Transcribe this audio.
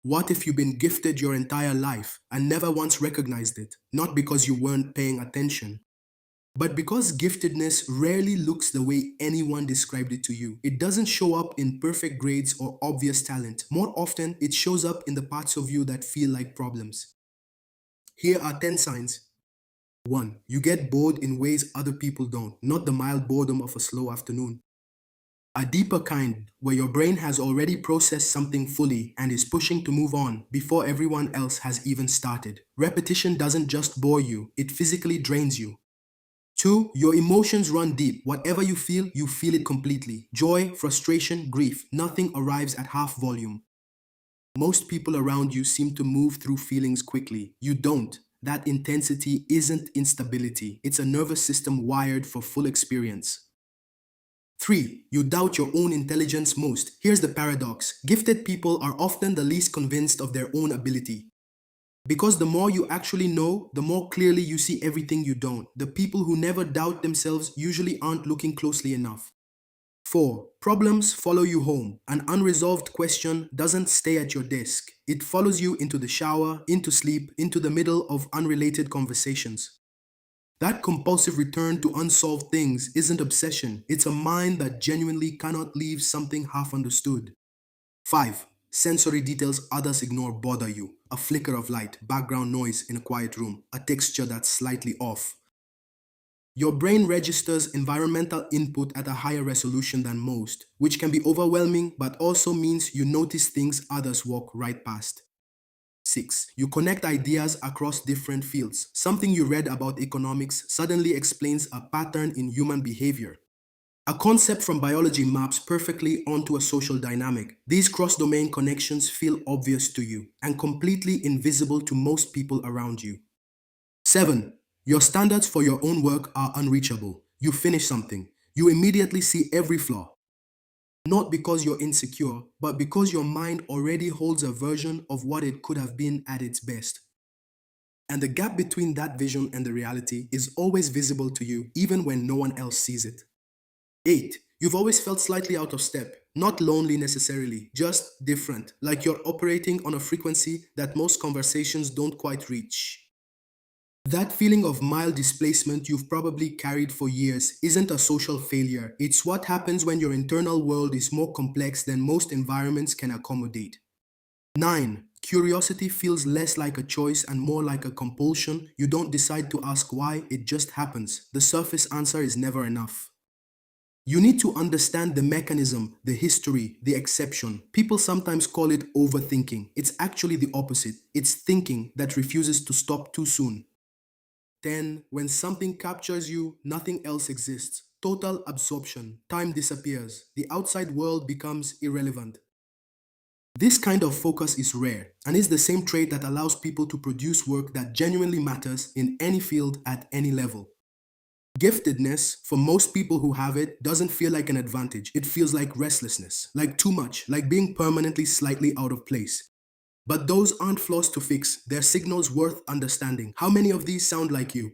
What if you've been gifted your entire life and never once recognized it? Not because you weren't paying attention, but because giftedness rarely looks the way anyone described it to you. It doesn't show up in perfect grades or obvious talent. More often, it shows up in the parts of you that feel like problems. Here are 10 signs. 1. You get bored in ways other people don't, not the mild boredom of a slow afternoon. A deeper kind, where your brain has already processed something fully and is pushing to move on before everyone else has even started. Repetition doesn't just bore you, it physically drains you. 2. Your emotions run deep. Whatever you feel it completely. Joy, frustration, grief, nothing arrives at half volume. Most people around you seem to move through feelings quickly. You don't. That intensity isn't instability, it's a nervous system wired for full experience. 3. You doubt your own intelligence most. Here's the paradox: gifted people are often the least convinced of their own ability. Because the more you actually know, the more clearly you see everything you don't. The people who never doubt themselves usually aren't looking closely enough. 4. Problems follow you home. An unresolved question doesn't stay at your desk. It follows you into the shower, into sleep, into the middle of unrelated conversations. That compulsive return to unsolved things isn't obsession, it's a mind that genuinely cannot leave something half understood. 5. Sensory details others ignore bother you. A flicker of light, background noise in a quiet room, a texture that's slightly off. Your brain registers environmental input at a higher resolution than most, which can be overwhelming but also means you notice things others walk right past. 6. You connect ideas across different fields. Something you read about economics suddenly explains a pattern in human behavior. A concept from biology maps perfectly onto a social dynamic. These cross-domain connections feel obvious to you and completely invisible to most people around you. 7. Your standards for your own work are unreachable. You finish something, you immediately see every flaw. Not because you're insecure, but because your mind already holds a version of what it could have been at its best. And the gap between that vision and the reality is always visible to you, even when no one else sees it. 8. You've always felt slightly out of step. Not lonely necessarily, just different, like you're operating on a frequency that most conversations don't quite reach. That feeling of mild displacement you've probably carried for years isn't a social failure. It's what happens when your internal world is more complex than most environments can accommodate. 9. Curiosity feels less like a choice and more like a compulsion. You don't decide to ask why, it just happens. The surface answer is never enough. You need to understand the mechanism, the history, the exception. People sometimes call it overthinking. It's actually the opposite. It's thinking that refuses to stop too soon. 10. When something captures you, nothing else exists. Total absorption. Time disappears. The outside world becomes irrelevant. This kind of focus is rare and is the same trait that allows people to produce work that genuinely matters in any field at any level. Giftedness, for most people who have it, doesn't feel like an advantage. It feels like restlessness, like too much, like being permanently slightly out of place. But those aren't flaws to fix, they're signals worth understanding. How many of these sound like you?